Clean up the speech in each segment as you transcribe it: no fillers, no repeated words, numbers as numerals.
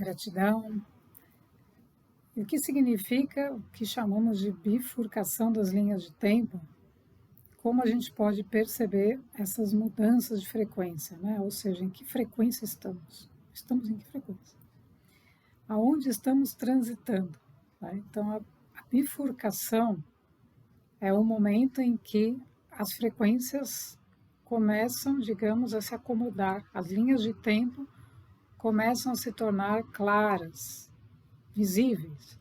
gratidão. E o que significa o que chamamos de bifurcação das linhas de tempo? Como a gente pode perceber essas mudanças de frequência, né? Ou seja, em que frequência estamos? Estamos em que frequência? Aonde estamos transitando? Né? Então, a bifurcação é o momento em que as frequências começam, digamos, a se acomodar, as linhas de tempo começam a se tornar claras, visíveis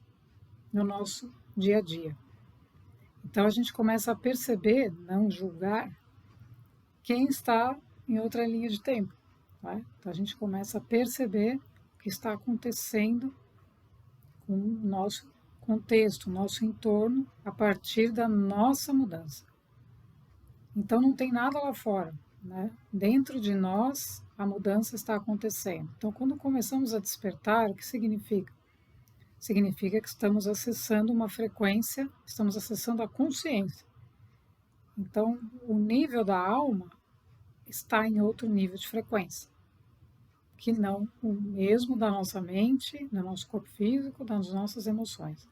no nosso dia a dia. Então a gente começa a perceber, não julgar, quem está em outra linha de tempo. Né? Então a gente começa a perceber o que está acontecendo com o nosso contexto, o nosso entorno, a partir da nossa mudança. Então não tem nada lá fora, né? Dentro de nós a mudança está acontecendo. Então quando começamos a despertar, o que significa? Significa que estamos acessando uma frequência, estamos acessando a consciência. Então o nível da alma está em outro nível de frequência, que não o mesmo da nossa mente, do nosso corpo físico, das nossas emoções.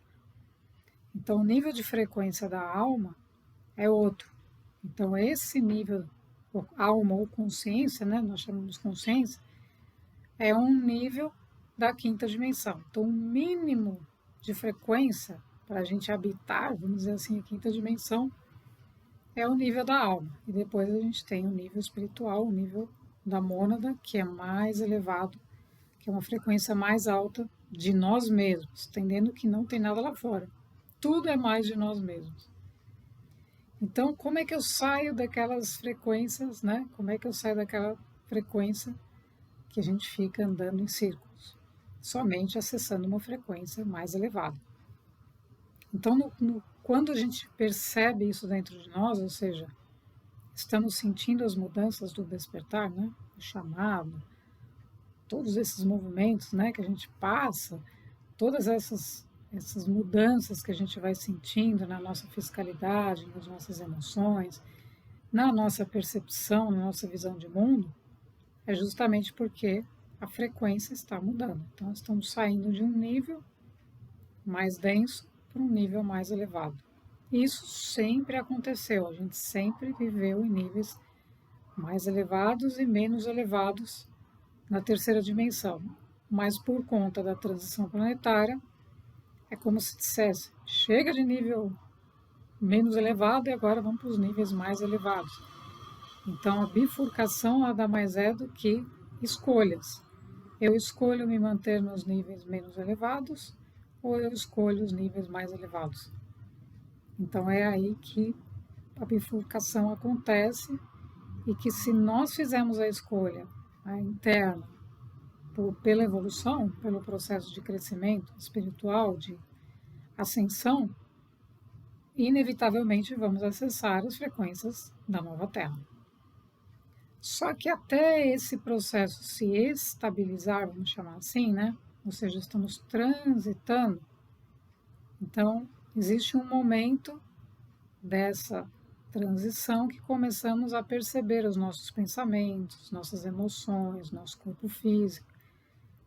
Então o nível de frequência da alma é outro. Então, esse nível, alma ou consciência, né, nós chamamos consciência, é um nível da quinta dimensão. Então, o mínimo de frequência para a gente habitar, vamos dizer assim, a quinta dimensão, é o nível da alma. E depois a gente tem o nível espiritual, o nível da mônada, que é mais elevado, que é uma frequência mais alta de nós mesmos, entendendo que não tem nada lá fora. Tudo é mais de nós mesmos. Então, como é que eu saio daquelas frequências, né? Como é que eu saio daquela frequência que a gente fica andando em círculos? Somente acessando uma frequência mais elevada. Então, quando a gente percebe isso dentro de nós, ou seja, estamos sentindo as mudanças do despertar, né? O chamado, todos esses movimentos, né? Que a gente passa, todas essas mudanças que a gente vai sentindo na nossa fiscalidade, nas nossas emoções, na nossa percepção, na nossa visão de mundo, é justamente porque a frequência está mudando. Então, nós estamos saindo de um nível mais denso para um nível mais elevado. Isso sempre aconteceu, a gente sempre viveu em níveis mais elevados e menos elevados na terceira dimensão. Mas por conta da transição planetária, é como se dissesse, chega de nível menos elevado e agora vamos para os níveis mais elevados. Então, a bifurcação nada mais é do que escolhas. Eu escolho me manter nos níveis menos elevados ou eu escolho os níveis mais elevados. Então, é aí que a bifurcação acontece e que se nós fizermos a escolha interna pela evolução, pelo processo de crescimento espiritual, de ascensão, inevitavelmente vamos acessar as frequências da nova Terra. Só que até esse processo se estabilizar, vamos chamar assim, né? Ou seja, estamos transitando. Então, existe um momento dessa transição que começamos a perceber os nossos pensamentos, nossas emoções, nosso corpo físico.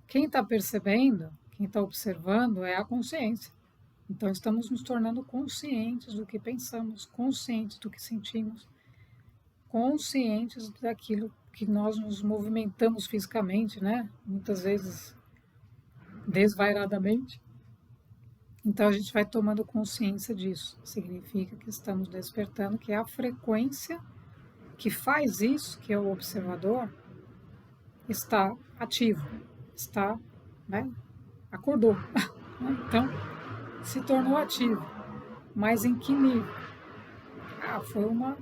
Quem está percebendo, quem está observando é a consciência. Então, estamos nos tornando conscientes do que pensamos, conscientes do que sentimos, conscientes daquilo que nós nos movimentamos fisicamente, né? Muitas vezes desvairadamente. Então a gente vai tomando consciência disso. Significa que estamos despertando, que é a frequência que faz isso, que é o observador, está ativo, está, né? Acordou. Então se tornou ativo. Mas em que nível? Foi uma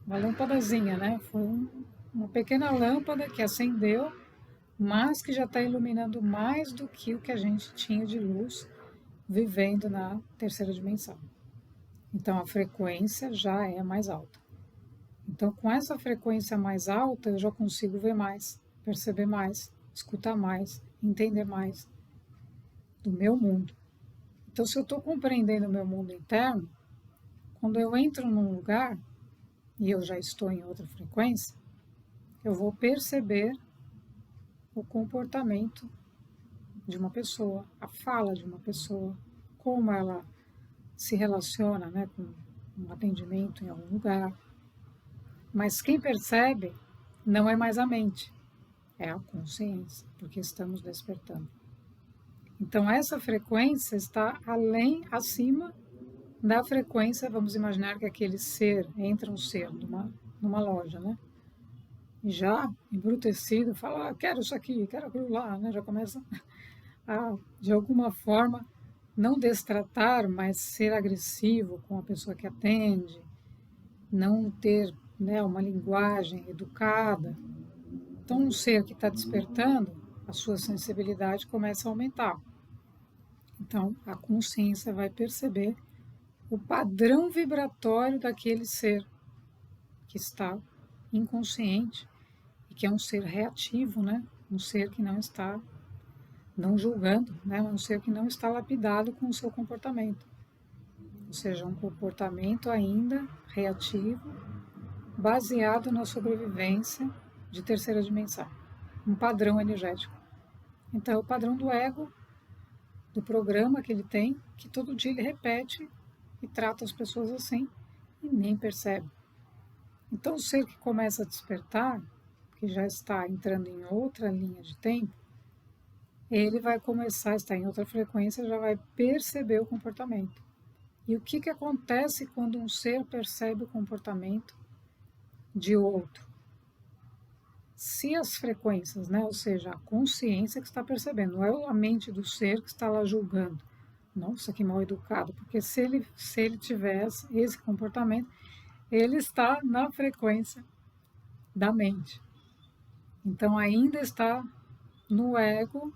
lâmpadazinha, né? Foi uma pequena lâmpada que acendeu, mas que já está iluminando mais do que o que a gente tinha de luz vivendo na terceira dimensão. Então a frequência já é mais alta. Então com essa frequência mais alta eu já consigo ver mais, perceber mais, escutar mais, entender mais do meu mundo. Então se eu estou compreendendo o meu mundo interno, quando eu entro num lugar e eu já estou em outra frequência, eu vou perceber o comportamento de uma pessoa, a fala de uma pessoa, como ela se relaciona, né, com um atendimento em algum lugar. Mas quem percebe não é mais a mente, é a consciência, porque estamos despertando. Então, essa frequência está além, acima da frequência. Vamos imaginar que aquele ser, entra um ser numa loja, né? E já embrutecido, fala, quero isso aqui, quero aquilo lá, né? Já começa a, de alguma forma, não destratar, mas ser agressivo com a pessoa que atende, não ter, né, uma linguagem educada. Então, um ser que está despertando, a sua sensibilidade começa a aumentar. Então, a consciência vai perceber o padrão vibratório daquele ser que está inconsciente e que é um ser reativo, né? Um ser que não está não julgando, né? Um ser que não está lapidado com o seu comportamento. Ou seja, um comportamento ainda reativo, baseado na sobrevivência de terceira dimensão, um padrão energético. Então, é o padrão do ego, do programa que ele tem, que todo dia ele repete e trata as pessoas assim e nem percebe. Então, o ser que começa a despertar, que já está entrando em outra linha de tempo, ele vai começar a estar em outra frequência, já vai perceber o comportamento. E o que acontece quando um ser percebe o comportamento de outro? Se as frequências, né, ou seja, a consciência que está percebendo, não é a mente do ser que está lá julgando. Nossa, que mal educado, porque se ele tivesse esse comportamento, ele está na frequência da mente. Então ainda está no ego,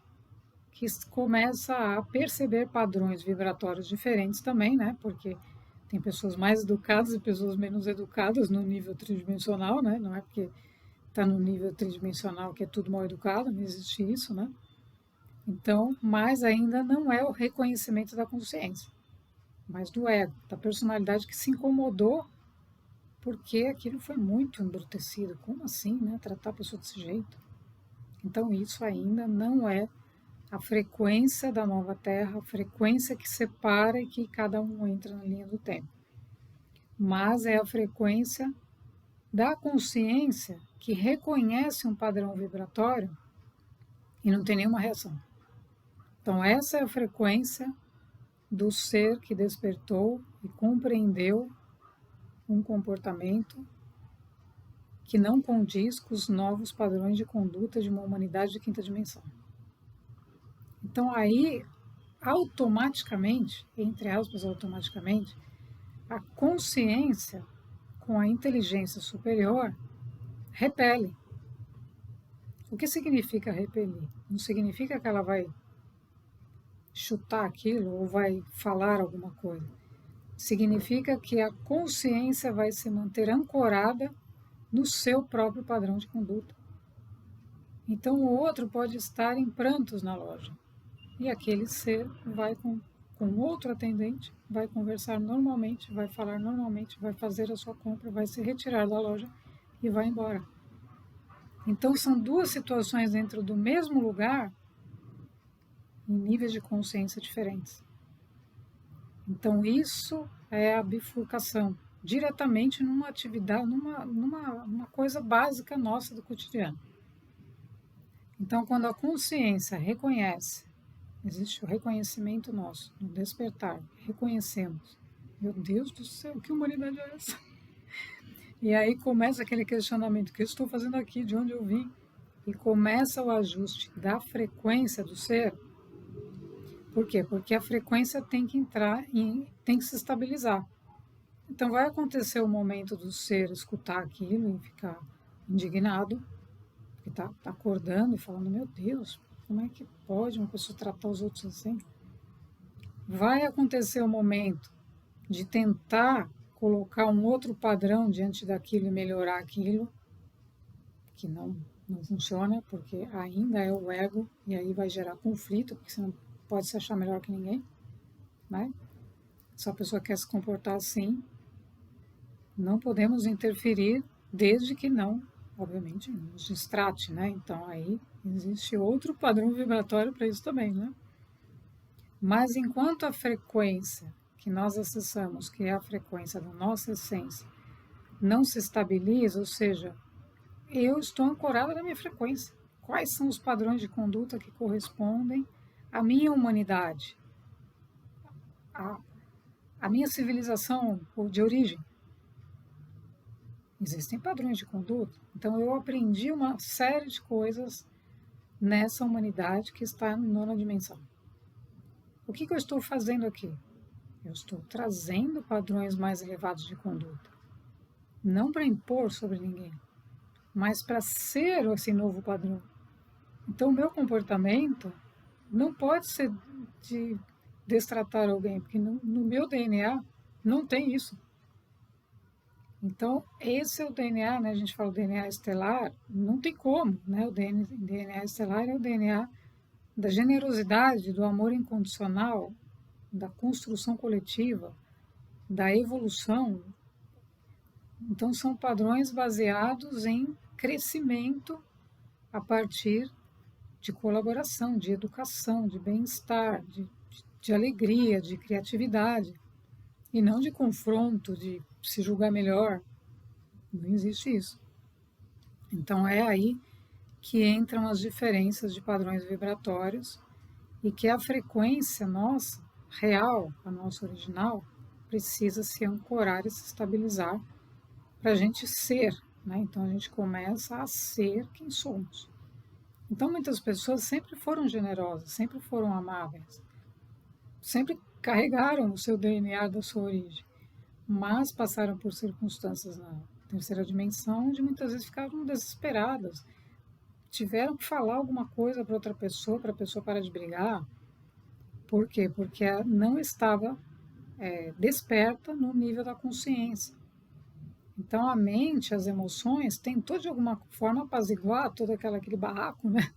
que começa a perceber padrões vibratórios diferentes também, né? Porque tem pessoas mais educadas e pessoas menos educadas no nível tridimensional, né? Não é porque está no nível tridimensional que é tudo mal educado, não existe isso, né? Então, mas ainda não é o reconhecimento da consciência, mas do ego, da personalidade que se incomodou porque aquilo foi muito embrutecido. Como assim, né? Tratar a pessoa desse jeito. Então, isso ainda não é a frequência da nova Terra, a frequência que separa e que cada um entra na linha do tempo. Mas é a frequência da consciência que reconhece um padrão vibratório e não tem nenhuma reação. Então, essa é a frequência do ser que despertou e compreendeu um comportamento que não condiz com os novos padrões de conduta de uma humanidade de quinta dimensão. Então, aí, automaticamente, entre aspas, automaticamente, a consciência com a inteligência superior repele. O que significa repelir? Não significa que ela vai chutar aquilo ou vai falar alguma coisa. Significa que a consciência vai se manter ancorada no seu próprio padrão de conduta. Então o outro pode estar em prantos na loja e aquele ser vai com outro atendente, vai conversar normalmente, vai falar normalmente, vai fazer a sua compra, vai se retirar da loja e vai embora. Então são duas situações dentro do mesmo lugar em níveis de consciência diferentes. Então isso é a bifurcação, diretamente numa atividade, numa coisa básica nossa do cotidiano. Então quando a consciência reconhece, existe o reconhecimento nosso, no despertar, reconhecemos, meu Deus do céu, que humanidade é essa? E aí começa aquele questionamento, o que eu estou fazendo aqui, de onde eu vim? E começa o ajuste da frequência do ser. Por quê? Porque a frequência tem que entrar e tem que se estabilizar. Então vai acontecer o momento do ser escutar aquilo e ficar indignado, porque está acordando e falando, meu Deus, como é que pode uma pessoa tratar os outros assim? Vai acontecer o momento de tentar colocar um outro padrão diante daquilo e melhorar aquilo, que não funciona, porque ainda é o ego, e aí vai gerar conflito, porque você não pode se achar melhor que ninguém, né? Se a pessoa quer se comportar assim, não podemos interferir, desde que não obviamente, nos distrate, né? Então aí existe outro padrão vibratório para isso também, né? Mas enquanto a frequência que nós acessamos, que é a frequência da nossa essência, não se estabiliza, ou seja, eu estou ancorada na minha frequência. Quais são os padrões de conduta que correspondem à minha humanidade, à, à minha civilização de origem? Existem padrões de conduta. Então eu aprendi uma série de coisas nessa humanidade que está na nona dimensão. O que eu estou fazendo aqui? Eu estou trazendo padrões mais elevados de conduta. Não para impor sobre ninguém, mas para ser esse novo padrão. Então, o meu comportamento não pode ser de destratar alguém, porque no meu DNA não tem isso. Então, esse é o DNA, né? A gente fala o DNA estelar, não tem como, né? O DNA estelar é o DNA da generosidade, do amor incondicional, da construção coletiva, da evolução. Então, são padrões baseados em crescimento a partir de colaboração, de educação, de bem-estar, de alegria, de criatividade, e não de confronto, de se julgar melhor. Não existe isso. Então, é aí que entram as diferenças de padrões vibratórios e que a frequência nossa, real, a nossa original, precisa se ancorar e se estabilizar para a gente ser, né? Então a gente começa a ser quem somos. Então muitas pessoas sempre foram generosas, sempre foram amáveis, sempre carregaram o seu DNA da sua origem, mas passaram por circunstâncias na terceira dimensão onde muitas vezes ficaram desesperadas, tiveram que falar alguma coisa para outra pessoa, para a pessoa parar de brigar. Por quê? Porque não estava desperta no nível da consciência. Então a mente, as emoções, tentou de alguma forma apaziguar todo aquele barraco, né?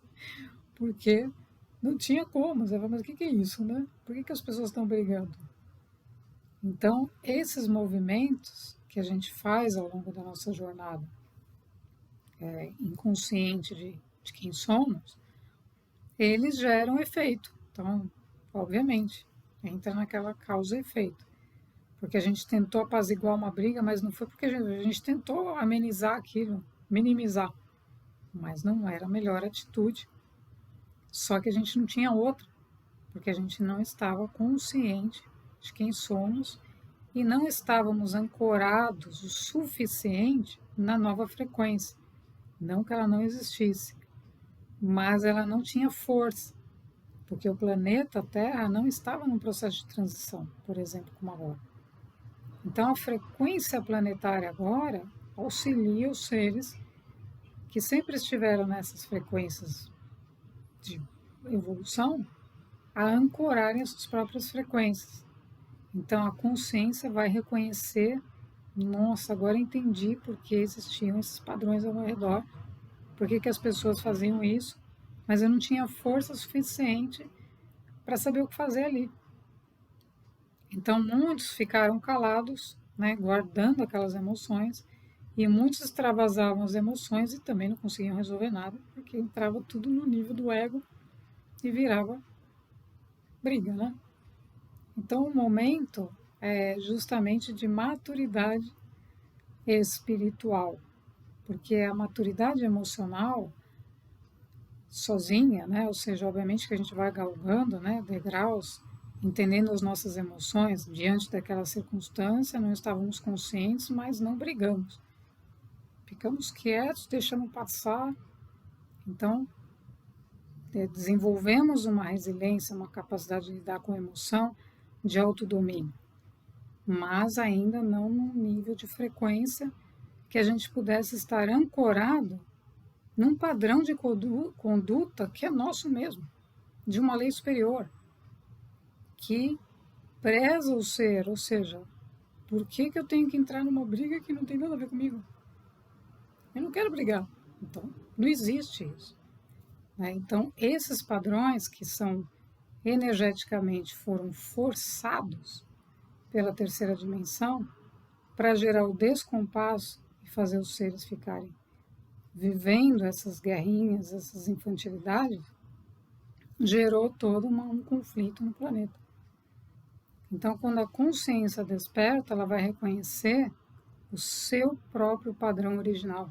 Porque não tinha como. Você fala, mas o que é isso, né? Por que as pessoas estão brigando? Então, esses movimentos que a gente faz ao longo da nossa jornada, inconsciente de quem somos, eles geram efeito. Então, obviamente, entra naquela causa e efeito. Porque a gente tentou apaziguar uma briga, mas não foi porque a gente tentou amenizar aquilo, minimizar. Mas não era a melhor atitude. Só que a gente não tinha outra, porque a gente não estava consciente de quem somos e não estávamos ancorados o suficiente na nova frequência. Não que ela não existisse, mas ela não tinha força, porque o planeta Terra não estava num processo de transição, por exemplo, como agora. Então, a frequência planetária agora auxilia os seres que sempre estiveram nessas frequências de evolução a ancorarem as suas próprias frequências. Então, a consciência vai reconhecer: nossa, agora entendi por que existiam esses padrões ao meu redor, por que as pessoas faziam isso, mas eu não tinha força suficiente para saber o que fazer ali. Então, muitos ficaram calados, né, guardando aquelas emoções, e muitos extravasavam as emoções e também não conseguiam resolver nada, porque entrava tudo no nível do ego e virava briga, né? Então, o momento é justamente de maturidade espiritual, porque a maturidade emocional sozinha, né, ou seja, obviamente que a gente vai galgando, né, degraus, entendendo as nossas emoções diante daquela circunstância, não estávamos conscientes, mas não brigamos. Ficamos quietos, deixamos passar. Então, desenvolvemos uma resiliência, uma capacidade de lidar com a emoção, de autodomínio, mas ainda não num nível de frequência que a gente pudesse estar ancorado num padrão de conduta que é nosso mesmo, de uma lei superior, que preza o ser, ou seja, por que eu tenho que entrar numa briga que não tem nada a ver comigo? Eu não quero brigar. Então, não existe isso. Né? Então, esses padrões que são energeticamente foram forçados pela terceira dimensão para gerar o descompasso e fazer os seres ficarem vivendo essas guerrinhas, essas infantilidades, gerou todo um conflito no planeta. Então, quando a consciência desperta, ela vai reconhecer o seu próprio padrão original.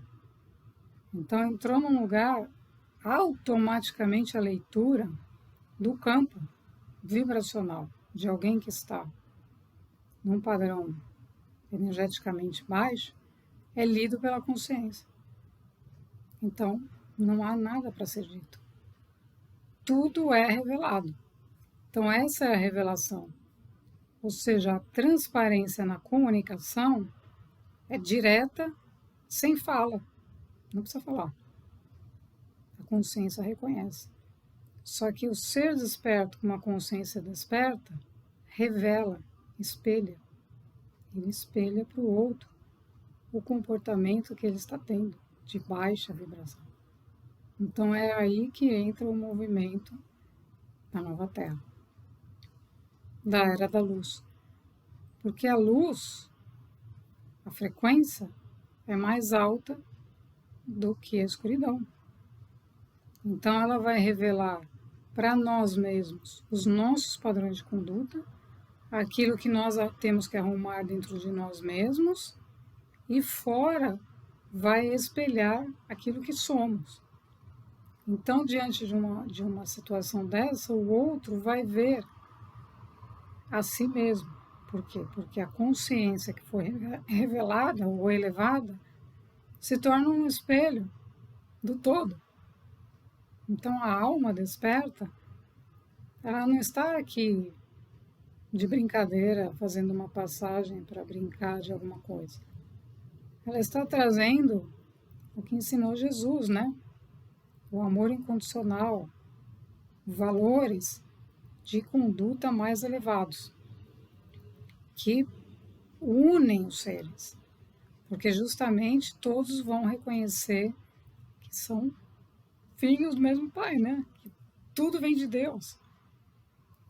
Então, entrou num lugar, automaticamente a leitura do campo vibracional de alguém que está num padrão energeticamente baixo é lido pela consciência. Então, não há nada para ser dito. Tudo é revelado. Então, essa é a revelação. Ou seja, a transparência na comunicação é direta, sem fala. Não precisa falar. A consciência reconhece. Só que o ser desperto com uma consciência desperta revela, espelha. Ele espelha para o outro o comportamento que ele está tendo de baixa vibração. Então é aí que entra o movimento da nova Terra, da Era da Luz. Porque a luz, a frequência, é mais alta do que a escuridão. Então ela vai revelar para nós mesmos os nossos padrões de conduta, aquilo que nós temos que arrumar dentro de nós mesmos, e fora vai espelhar aquilo que somos. Então, diante de uma situação dessa, o outro vai ver a si mesmo. Por quê? Porque a consciência que foi revelada ou elevada se torna um espelho do todo. Então, a alma desperta, ela não está aqui de brincadeira, fazendo uma passagem para brincar de alguma coisa. Ela está trazendo o que ensinou Jesus, né? O amor incondicional, valores de conduta mais elevados, que unem os seres, porque justamente todos vão reconhecer que são filhos do mesmo Pai, né? Que tudo vem de Deus.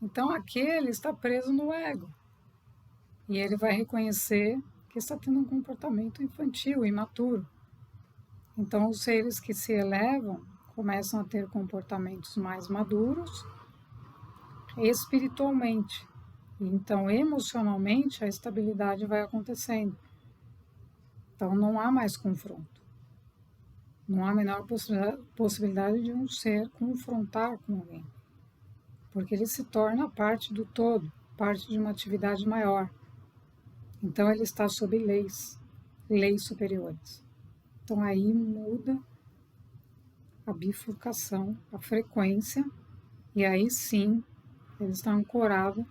Então aquele está preso no ego, e ele vai reconhecer que está tendo um comportamento infantil, imaturo. Então os seres que se elevam começam a ter comportamentos mais maduros espiritualmente. Então, emocionalmente, a estabilidade vai acontecendo. Então, não há mais confronto. Não há a menor possibilidade de um ser confrontar com alguém. Porque ele se torna parte do todo, parte de uma atividade maior. Então, ele está sob leis superiores. Então, aí muda a bifurcação, a frequência, e aí sim, ele está ancorado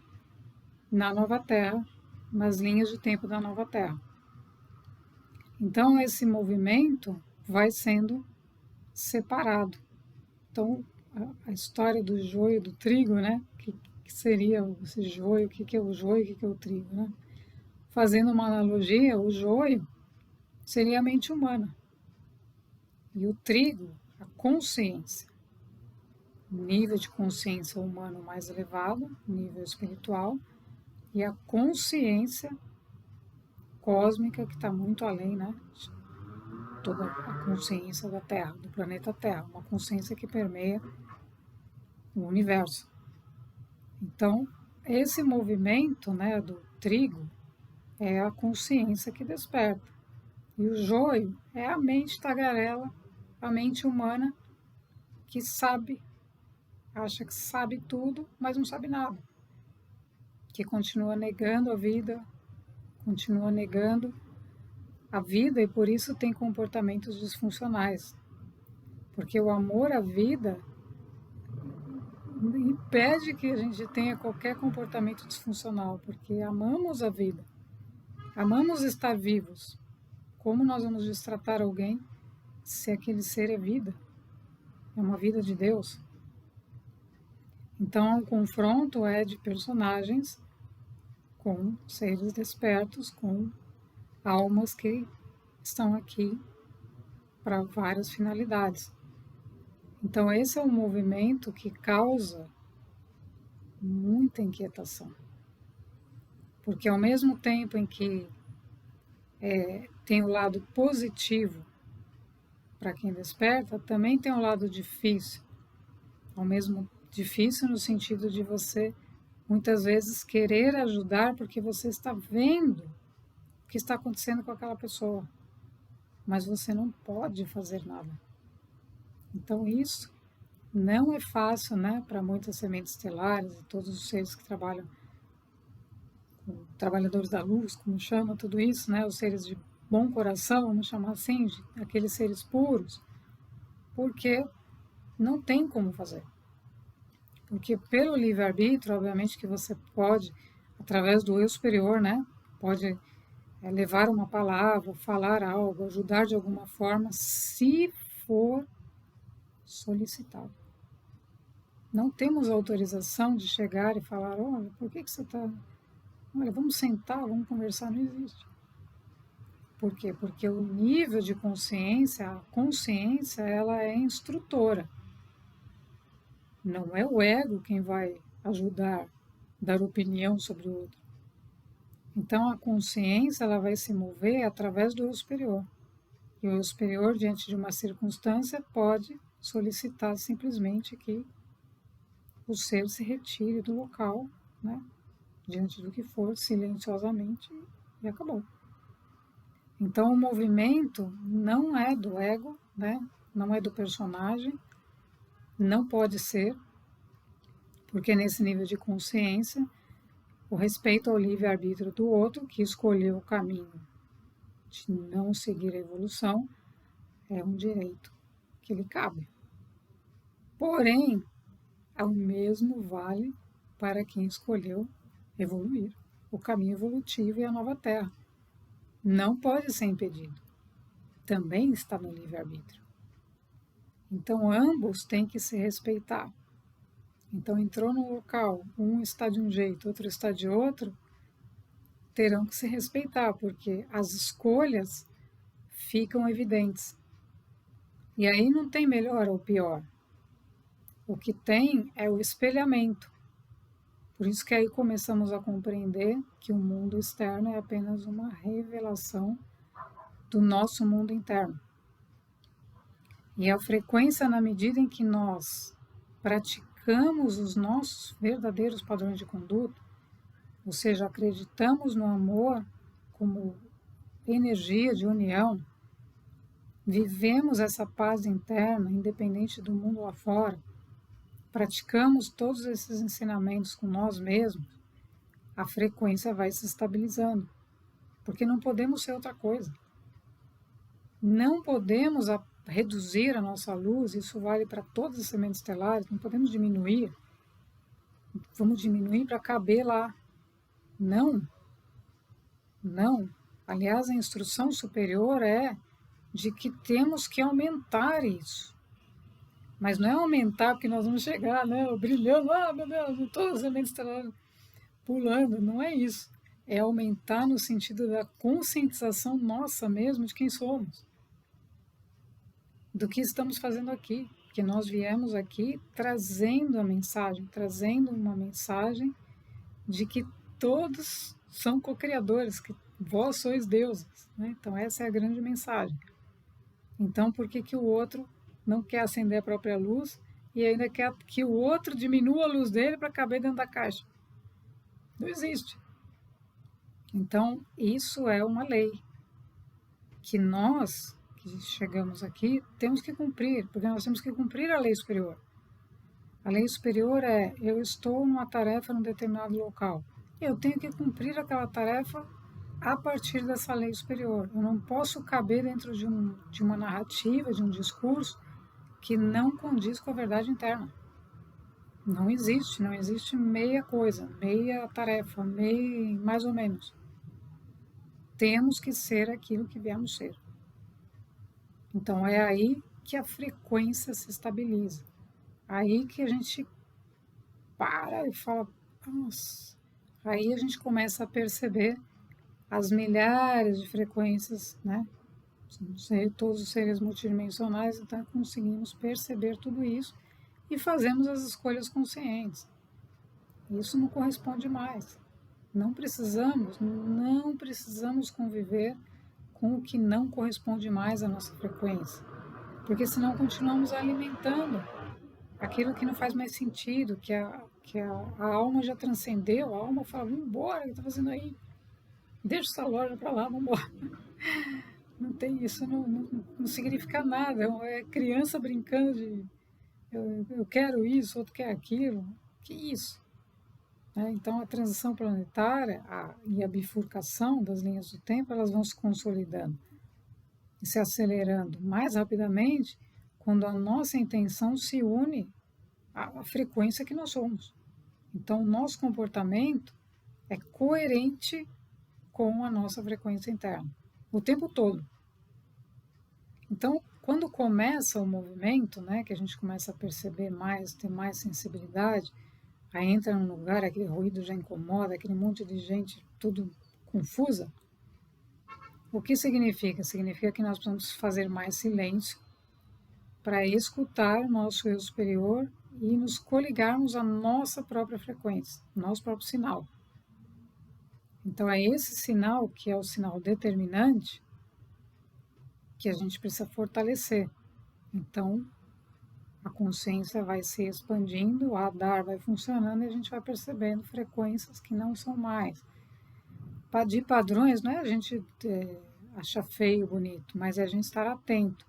na nova Terra, nas linhas de tempo da nova Terra. Então, esse movimento vai sendo separado. Então, a história do joio e do trigo, né? Que seria esse joio, o que é o joio e o que é o trigo, né? Fazendo uma analogia, o joio seria a mente humana. E o trigo, a consciência. O nível de consciência humano mais elevado, nível espiritual, e a consciência cósmica que está muito além, né? Toda a consciência da Terra, do planeta Terra, uma consciência que permeia o universo. Então, esse movimento, né, do trigo é a consciência que desperta. E o joio é a mente tagarela, a mente humana que sabe, acha que sabe tudo, mas não sabe nada. Que continua negando a vida, continua negando a vida e por isso tem comportamentos disfuncionais. Porque o amor à vida impede que a gente tenha qualquer comportamento disfuncional, porque amamos a vida, amamos estar vivos. Como nós vamos destratar alguém se aquele ser é vida? É uma vida de Deus. Então, o confronto é de personagens com seres despertos, com almas que estão aqui para várias finalidades. Então, esse é um movimento que causa muita inquietação. Porque ao mesmo tempo em que tem o lado positivo para quem desperta, também tem um lado difícil. Ao mesmo difícil no sentido de você, muitas vezes, querer ajudar porque você está vendo o que está acontecendo com aquela pessoa, mas você não pode fazer nada. Então isso não é fácil, né, para muitas sementes estelares e todos os seres que trabalham, trabalhadores da luz, como chama tudo isso, né, os seres de bom coração, vamos chamar assim, aqueles seres puros, porque não tem como fazer. Porque pelo livre-arbítrio, obviamente que você pode, através do eu superior, né, pode levar uma palavra, falar algo, ajudar de alguma forma, se for solicitado. Não temos autorização de chegar e falar, olha, por que você está... Olha, vamos sentar, vamos conversar, não existe. Por quê? Porque o nível de consciência, a consciência, ela é instrutora. Não é o ego quem vai ajudar, dar opinião sobre o outro. Então, a consciência, ela vai se mover através do eu superior. E o eu superior, diante de uma circunstância, pode solicitar simplesmente que o ser se retire do local, né? Diante do que for, silenciosamente, e acabou. Então, o movimento não é do ego, né? Não é do personagem, não pode ser, porque nesse nível de consciência, o respeito ao livre-arbítrio do outro, que escolheu o caminho de não seguir a evolução, é um direito que lhe cabe. Porém, o mesmo vale para quem escolheu evoluir, o caminho evolutivo e a nova Terra. Não pode ser impedido. Também está no livre-arbítrio. Então, ambos têm que se respeitar. Então, entrou no local, um está de um jeito, outro está de outro, terão que se respeitar, porque as escolhas ficam evidentes. E aí não tem melhor ou pior. O que tem é o espelhamento. Por isso que aí começamos a compreender que o mundo externo é apenas uma revelação do nosso mundo interno. E a frequência, na medida em que nós praticamos os nossos verdadeiros padrões de conduta, ou seja, acreditamos no amor como energia de união, vivemos essa paz interna, independente do mundo lá fora, praticamos todos esses ensinamentos com nós mesmos, a frequência vai se estabilizando, porque não podemos ser outra coisa. Não podemos reduzir a nossa luz, isso vale para todas as sementes estelares, não podemos diminuir, vamos diminuir para caber lá. Não, não. Aliás, a instrução superior é de que temos que aumentar isso. Mas não é aumentar porque nós vamos chegar, né, brilhando, meu Deus, todas as sementes estelares pulando, não é isso. É aumentar no sentido da conscientização nossa mesmo de quem somos, do que estamos fazendo aqui, que nós viemos aqui trazendo a mensagem, trazendo uma mensagem de que todos são co-criadores, que vós sois deuses, né? Então essa é a grande mensagem. Então por que o outro não quer acender a própria luz e ainda quer que o outro diminua a luz dele para caber dentro da caixa? Não existe. Então isso é uma lei que nós que chegamos aqui temos que cumprir, porque nós temos que cumprir a lei superior. A lei superior é: eu estou numa tarefa num determinado local, eu tenho que cumprir aquela tarefa a partir dessa lei superior. Eu não posso caber dentro de uma narrativa, de um discurso que não condiz com a verdade interna. Não existe meia coisa, meia tarefa, mais ou menos. Temos que ser aquilo que viemos ser. Então é aí que a frequência se estabiliza. Aí que a gente para e fala, nossa. Aí a gente começa a perceber as milhares de frequências, né? Todos os seres multidimensionais, então conseguimos perceber tudo isso e fazemos as escolhas conscientes. Isso não corresponde mais. Não precisamos conviver com o que não corresponde mais à nossa frequência. porque senão continuamos alimentando aquilo que não faz mais sentido, a alma já transcendeu, a alma fala, vamos embora, o que está fazendo aí? Deixa essa loja para lá, vamos embora. Não tem isso, não significa nada, é criança brincando de eu quero isso, outro quer aquilo, que isso? Né? Então a transição planetária e a bifurcação das linhas do tempo, elas vão se consolidando e se acelerando mais rapidamente quando a nossa intenção se une à frequência que nós somos. Então, o nosso comportamento é coerente com a nossa frequência interna, o tempo todo. Então, quando começa o movimento, né, que a gente começa a perceber mais, ter mais sensibilidade, aí entra num lugar, aquele ruído já incomoda, aquele monte de gente tudo confusa, o que significa? Significa que nós precisamos fazer mais silêncio para escutar o nosso eu superior e nos coligarmos à nossa própria frequência, nosso próprio sinal. Então é esse sinal que é o sinal determinante que a gente precisa fortalecer. Então a consciência vai se expandindo, o radar vai funcionando e a gente vai percebendo frequências que não são mais. De padrões não é a gente achar feio, bonito, mas é a gente estar atento.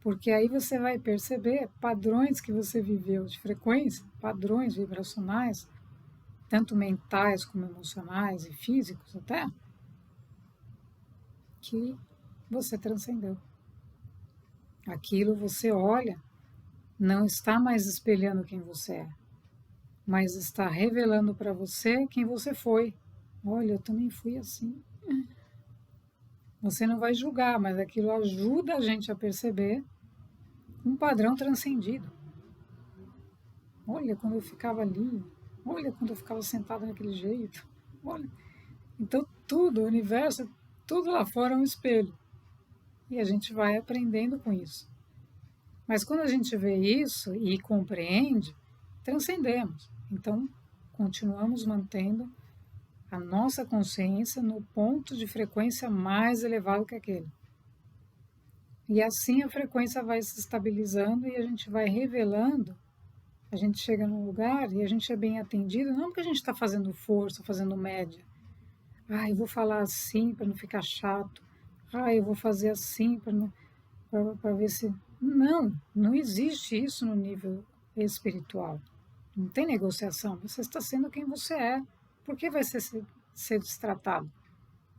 Porque aí você vai perceber padrões que você viveu de frequência, padrões vibracionais, tanto mentais como emocionais e físicos até, que você transcendeu. Aquilo você olha, não está mais espelhando quem você é, mas está revelando para você quem você foi. Olha, eu também fui assim. Você não vai julgar, mas aquilo ajuda a gente a perceber um padrão transcendido. Olha, quando eu ficava ali, olha quando eu ficava sentada daquele jeito, olha. Então tudo, o universo, tudo lá fora é um espelho. E a gente vai aprendendo com isso. Mas quando a gente vê isso e compreende, transcendemos. Então, continuamos mantendo a nossa consciência no ponto de frequência mais elevado que aquele. E assim a frequência vai se estabilizando e a gente vai revelando. A gente chega num lugar e a gente é bem atendido, não porque a gente está fazendo força, fazendo média. Eu vou falar assim para não ficar chato. Eu vou fazer assim para ver se... Não existe isso no nível espiritual. Não tem negociação. Você está sendo quem você é. Por que vai ser destratado?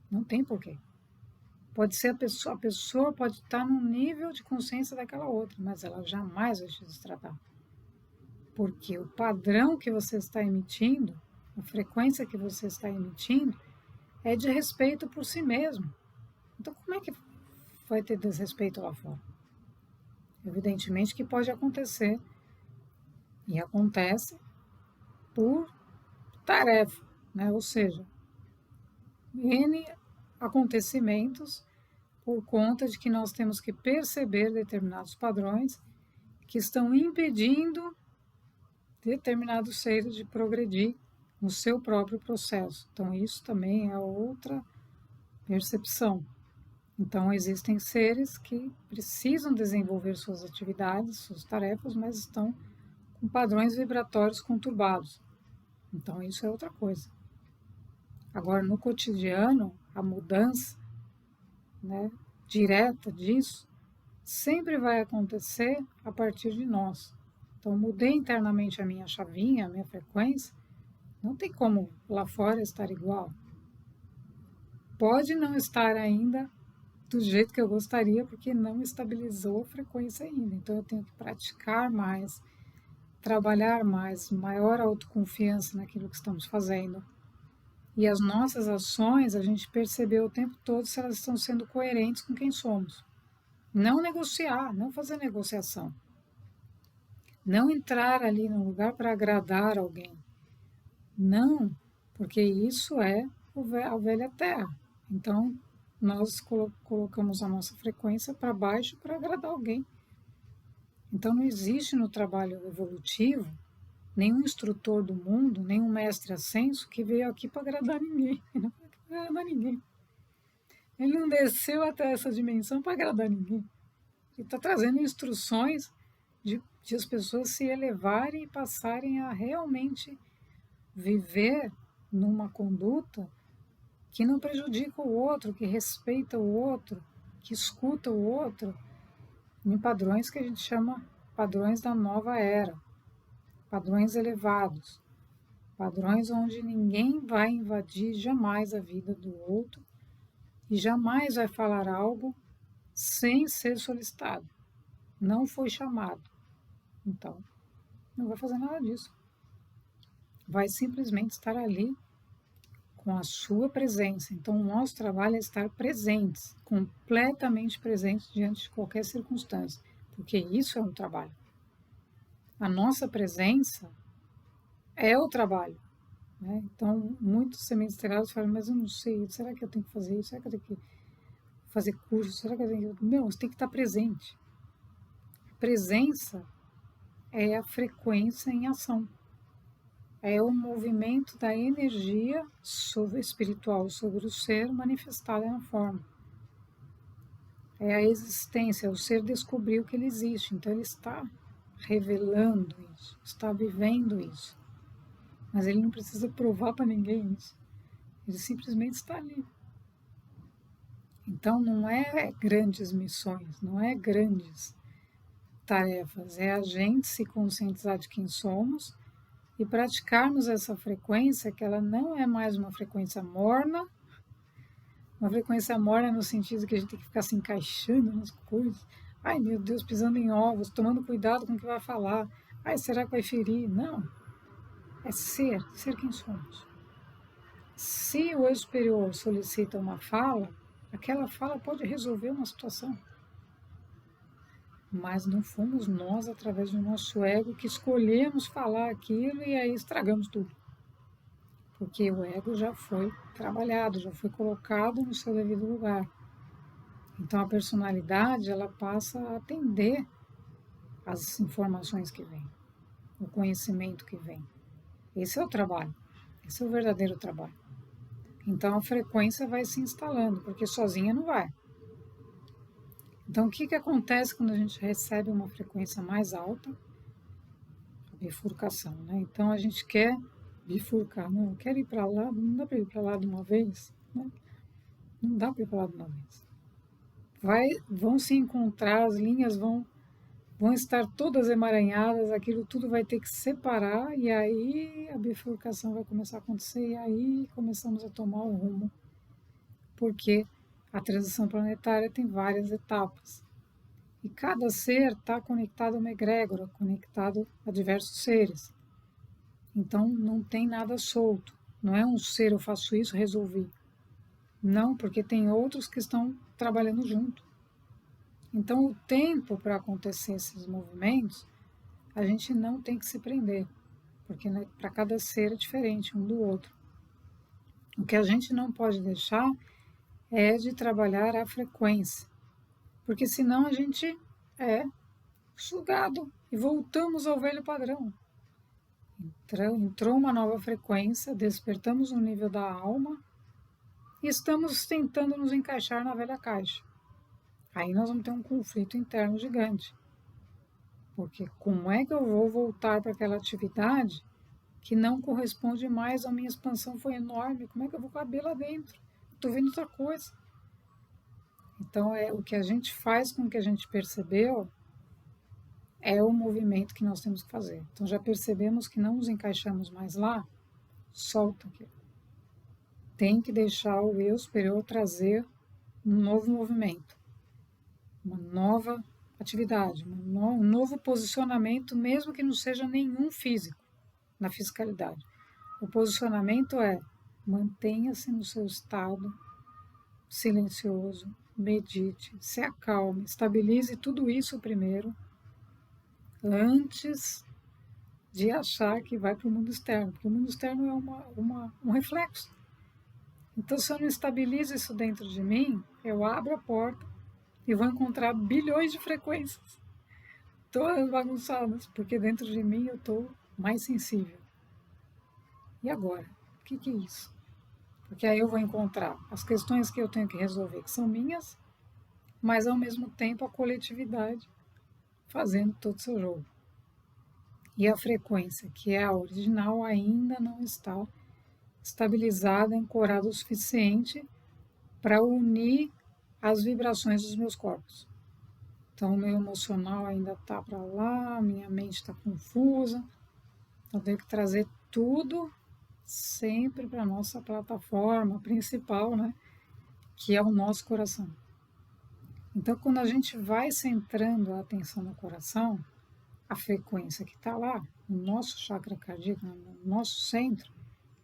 Não tem porquê. Pode ser a pessoa pode estar num nível de consciência daquela outra, mas ela jamais vai te destratar. Porque o padrão que você está emitindo, a frequência que você está emitindo, é de respeito por si mesmo. Então, como é que vai ter desrespeito lá fora? Evidentemente que pode acontecer, e acontece por tarefa, né? Ou seja, N acontecimentos por conta de que nós temos que perceber determinados padrões que estão impedindo determinados seres de progredir no seu próprio processo. Então, isso também é outra percepção. Então, existem seres que precisam desenvolver suas atividades, suas tarefas, mas estão com padrões vibratórios conturbados. Então, isso é outra coisa. Agora, no cotidiano, a mudança, né, direta disso sempre vai acontecer a partir de nós. Então, mudei internamente a minha chavinha, a minha frequência, não tem como lá fora estar igual. Pode não estar ainda do jeito que eu gostaria, porque não estabilizou a frequência ainda. Então, eu tenho que praticar mais, trabalhar mais, maior autoconfiança naquilo que estamos fazendo. E as nossas ações, a gente percebeu o tempo todo se elas estão sendo coerentes com quem somos. Não negociar, não fazer negociação. Não entrar ali no lugar para agradar alguém. Não, porque isso é a velha terra. Então, nós colocamos a nossa frequência para baixo para agradar alguém. Então, não existe no trabalho evolutivo nenhum instrutor do mundo, nenhum mestre ascenso que veio aqui para agradar ninguém. Ele não veio aqui para agradar ninguém. Ele não desceu até essa dimensão para agradar ninguém. e está trazendo instruções de as pessoas se elevarem e passarem a realmente viver numa conduta que não prejudica o outro, que respeita o outro, que escuta o outro, em padrões que a gente chama padrões da nova era, padrões elevados, padrões onde ninguém vai invadir jamais a vida do outro e jamais vai falar algo sem ser solicitado. Não foi chamado. Então, não vai fazer nada disso. Vai simplesmente estar ali com a sua presença. Então, o nosso trabalho é estar presentes, completamente presentes diante de qualquer circunstância, porque isso é um trabalho. A nossa presença é o trabalho. Né? Então, muitos semi-integrados falam, mas eu não sei, será que eu tenho que fazer isso? Será que eu tenho que fazer curso? Será que eu tenho que... Não, você tem que estar presente. Presença é a frequência em ação. É o movimento da energia espiritual sobre o ser manifestada na forma. É a existência, é o ser descobriu que ele existe. Então ele está revelando isso, está vivendo isso. Mas ele não precisa provar para ninguém isso. Ele simplesmente está ali. Então não é grandes missões, não é grandes tarefas. É a gente se conscientizar de quem somos e praticarmos essa frequência, que ela não é mais uma frequência morna no sentido que a gente tem que ficar se encaixando nas coisas. Ai, meu Deus, pisando em ovos, tomando cuidado com o que vai falar. Ai, será que vai ferir? Não. É ser quem somos. Se o eu superior solicita uma fala, aquela fala pode resolver uma situação. Mas não fomos nós, através do nosso ego, que escolhemos falar aquilo e aí estragamos tudo. Porque o ego já foi trabalhado, já foi colocado no seu devido lugar. Então a personalidade, ela passa a atender as informações que vêm, o conhecimento que vem. Esse é o trabalho, esse é o verdadeiro trabalho. Então a frequência vai se instalando, porque sozinha não vai. Então o que acontece quando a gente recebe uma frequência mais alta? A bifurcação, né? Então a gente quer bifurcar, não, eu quero ir para lá, não dá para ir para lá de uma vez, né? Não dá para ir para lá de uma vez. Vão se encontrar, as linhas vão estar todas emaranhadas, aquilo tudo vai ter que separar e aí a bifurcação vai começar a acontecer e aí começamos a tomar o rumo, porque a transição planetária tem várias etapas e cada ser está conectado a uma egrégora, conectado a diversos seres. Então não tem nada solto, não é um ser eu faço isso, resolvi. Não, porque tem outros que estão trabalhando junto. Então, o tempo para acontecer esses movimentos, a gente não tem que se prender, porque né, para cada ser é diferente um do outro. O que a gente não pode deixar é de trabalhar a frequência, porque senão a gente é sugado e voltamos ao velho padrão. Entrou uma nova frequência, despertamos no nível da alma e estamos tentando nos encaixar na velha caixa. Aí nós vamos ter um conflito interno gigante. Porque como é que eu vou voltar para aquela atividade que não corresponde mais à minha expansão foi enorme? Como é que eu vou caber lá dentro? Estou vendo outra coisa. Então, o que a gente faz com o que a gente percebeu é o movimento que nós temos que fazer. Então, já percebemos que não nos encaixamos mais lá, solta aquilo. Tem que deixar o eu superior trazer um novo movimento, uma nova atividade, um novo posicionamento, mesmo que não seja nenhum físico na fiscalidade. O posicionamento é mantenha-se no seu estado silencioso, medite, se acalme, estabilize tudo isso primeiro, antes de achar que vai para o mundo externo, porque o mundo externo é um reflexo. Então, se eu não estabilizo isso dentro de mim, eu abro a porta e vou encontrar bilhões de frequências, todas bagunçadas, porque dentro de mim eu estou mais sensível. E agora? O que é isso? Porque aí eu vou encontrar as questões que eu tenho que resolver, que são minhas, mas ao mesmo tempo a coletividade fazendo todo o seu jogo. E a frequência, que é a original, ainda não está estabilizada, ancorada o suficiente para unir as vibrações dos meus corpos. Então, o meu emocional ainda está para lá, minha mente está confusa. Então, tenho que trazer tudo sempre para a nossa plataforma principal, né? Que é o nosso coração. Então, quando a gente vai centrando a atenção no coração, a frequência que está lá, no nosso chakra cardíaco, no nosso centro,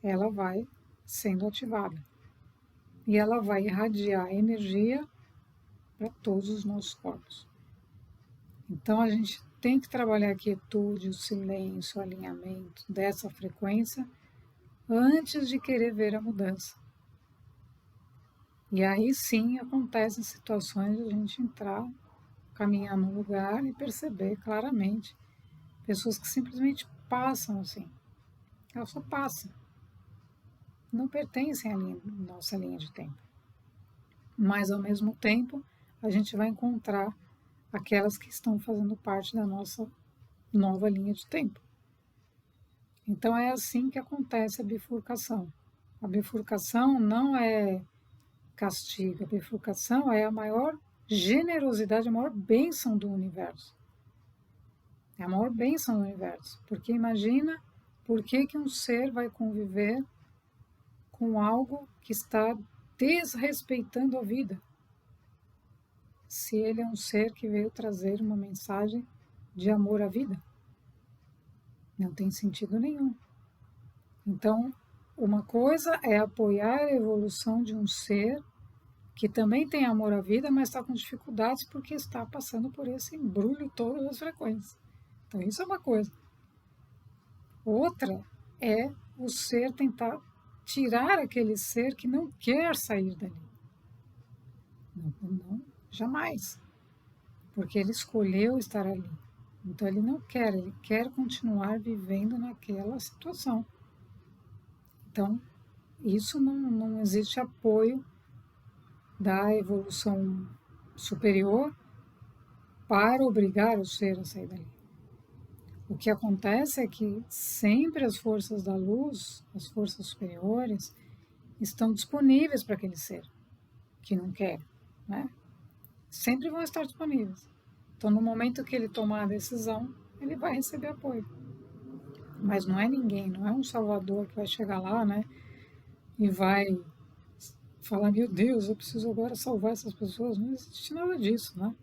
ela vai sendo ativada. E ela vai irradiar energia para todos os nossos corpos. Então, a gente tem que trabalhar a quietude, o silêncio, o alinhamento dessa frequência antes de querer ver a mudança. E aí sim acontecem situações de a gente entrar, caminhar no lugar e perceber claramente pessoas que simplesmente passam assim. Elas só passam. Não pertencem à nossa linha de tempo. Mas ao mesmo tempo, a gente vai encontrar aquelas que estão fazendo parte da nossa nova linha de tempo. Então é assim que acontece a bifurcação. A bifurcação não é castigo, a bifurcação é a maior generosidade, a maior bênção do universo. É a maior bênção do universo, porque imagina por que um ser vai conviver com algo que está desrespeitando a vida, se ele é um ser que veio trazer uma mensagem de amor à vida. Não tem sentido nenhum. Então, uma coisa é apoiar a evolução de um ser que também tem amor à vida, mas está com dificuldades porque está passando por esse embrulho todo das frequências. Então, isso é uma coisa. Outra é o ser tentar tirar aquele ser que não quer sair dali. Não, jamais. Porque ele escolheu estar ali. Então, ele não quer, ele quer continuar vivendo naquela situação. Então, isso não existe apoio da evolução superior para obrigar o ser a sair dali. O que acontece é que sempre as forças da luz, as forças superiores, estão disponíveis para aquele ser que não quer, né? Sempre vão estar disponíveis. Então, no momento que ele tomar a decisão, ele vai receber apoio. Mas não é ninguém, não é um salvador que vai chegar lá, né? E vai falar, meu Deus, eu preciso agora salvar essas pessoas. Não existe nada disso, né?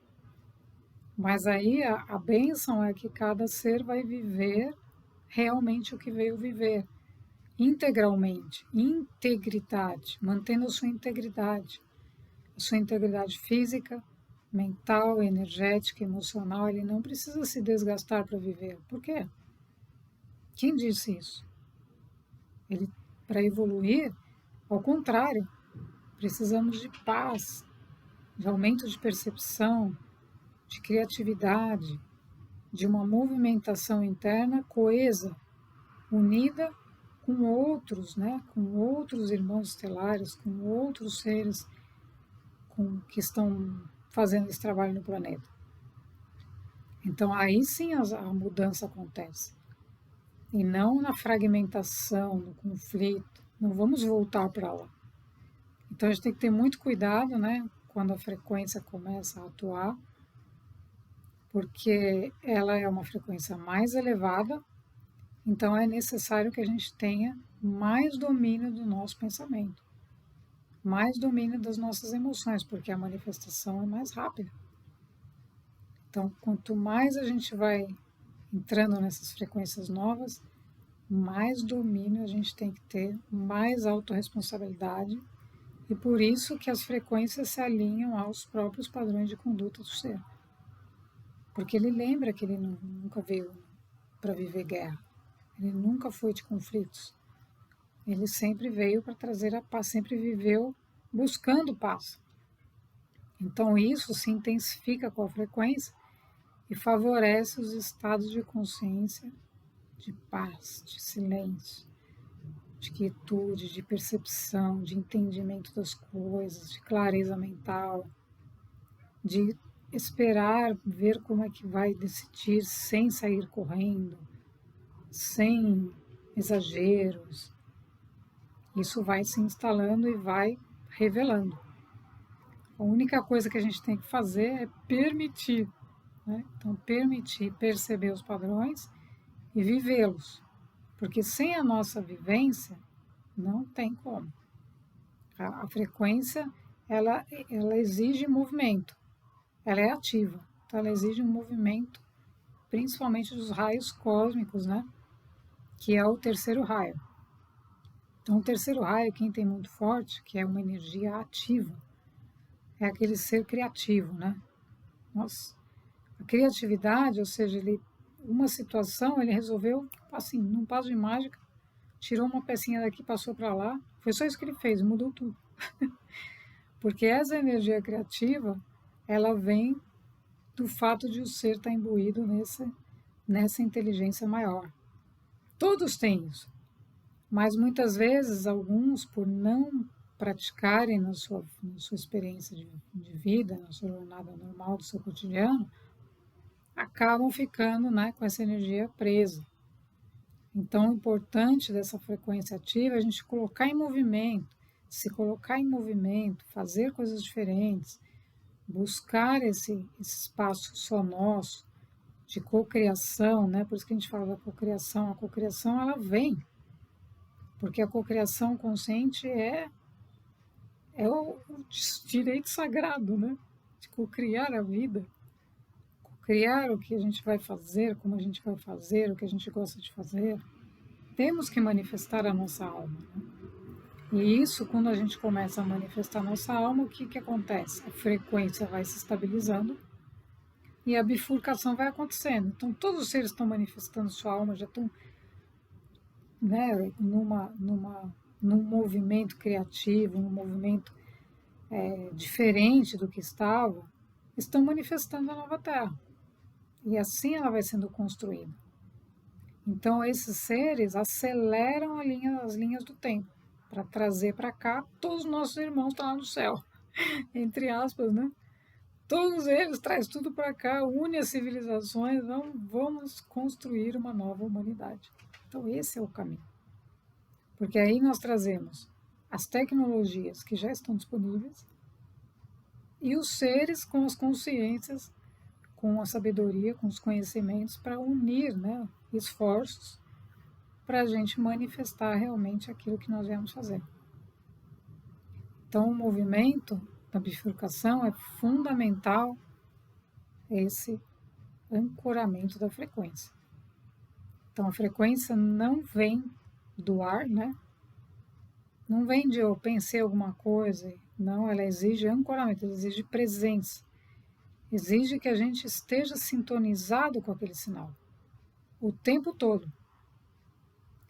Mas aí a bênção é que cada ser vai viver realmente o que veio viver, integralmente, integridade, mantendo a sua integridade física, mental, energética, emocional. Ele não precisa se desgastar para viver. Por quê? Quem disse isso? Ele, para evoluir, ao contrário, precisamos de paz, de aumento de percepção, de criatividade, de uma movimentação interna coesa, unida com outros, né, com outros irmãos estelares, com outros seres que estão fazendo esse trabalho no planeta. Então aí sim a mudança acontece. E não na fragmentação, no conflito. Não vamos voltar para lá. Então a gente tem que ter muito cuidado, né, quando a frequência começa a atuar, porque ela é uma frequência mais elevada, então é necessário que a gente tenha mais domínio do nosso pensamento, mais domínio das nossas emoções, porque a manifestação é mais rápida. Então, quanto mais a gente vai entrando nessas frequências novas, mais domínio a gente tem que ter, mais autorresponsabilidade, e por isso que as frequências se alinham aos próprios padrões de conduta do ser. Porque ele lembra que ele nunca veio para viver guerra, ele nunca foi de conflitos, ele sempre veio para trazer a paz, sempre viveu buscando paz. Então isso se intensifica com a frequência e favorece os estados de consciência de paz, de silêncio, de quietude, de percepção, de entendimento das coisas, de clareza mental. de esperar, ver como é que vai decidir sem sair correndo, sem exageros. Isso vai se instalando e vai revelando. A única coisa que a gente tem que fazer é permitir, né? Então, permitir perceber os padrões e vivê-los. Porque sem a nossa vivência, não tem como. A frequência, ela exige movimento, ela é ativa, então ela exige um movimento, principalmente dos raios cósmicos, né? Que é o terceiro raio. Então, o terceiro raio, quem tem muito forte, que é uma energia ativa, é aquele ser criativo, né? Nossa, a criatividade, ou seja, uma situação, ele resolveu, assim, num passo de mágica, tirou uma pecinha daqui, passou para lá, foi só isso que ele fez, mudou tudo. Porque essa energia criativa, ela vem do fato de o ser estar imbuído nessa inteligência maior. Todos têm isso, mas muitas vezes alguns, por não praticarem na sua experiência de vida, na sua jornada normal do seu cotidiano, acabam ficando, né, com essa energia presa. Então, o importante dessa frequência ativa é a gente colocar em movimento, se colocar em movimento, fazer coisas diferentes, buscar esse espaço só nosso, de cocriação, né? Por isso que a gente fala da cocriação. A cocriação, ela vem, porque a cocriação consciente é o direito sagrado, né? De cocriar a vida, cocriar o que a gente vai fazer, como a gente vai fazer, o que a gente gosta de fazer. Temos que manifestar a nossa alma, né? E isso, quando a gente começa a manifestar a nossa alma, o que acontece? A frequência vai se estabilizando e a bifurcação vai acontecendo. Então, todos os seres estão manifestando sua alma, já estão, né, num movimento criativo, num movimento diferente do que estava, estão manifestando a nova Terra. E assim ela vai sendo construída. Então, esses seres aceleram as linhas do tempo para trazer para cá todos os nossos irmãos que estão lá no céu, entre aspas, né? Todos eles traz tudo para cá, une as civilizações, vamos construir uma nova humanidade. Então, esse é o caminho. Porque aí nós trazemos as tecnologias que já estão disponíveis e os seres com as consciências, com a sabedoria, com os conhecimentos para unir, né, esforços para a gente manifestar realmente aquilo que nós viemos fazer. Então, o movimento da bifurcação é fundamental, esse ancoramento da frequência. Então, a frequência não vem do ar, né? Não vem de eu pensei alguma coisa, não, ela exige ancoramento, ela exige presença, exige que a gente esteja sintonizado com aquele sinal o tempo todo.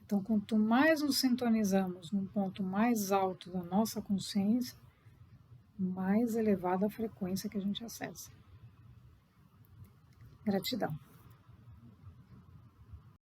Então, quanto mais nos sintonizamos num ponto mais alto da nossa consciência, mais elevada a frequência que a gente acessa. Gratidão.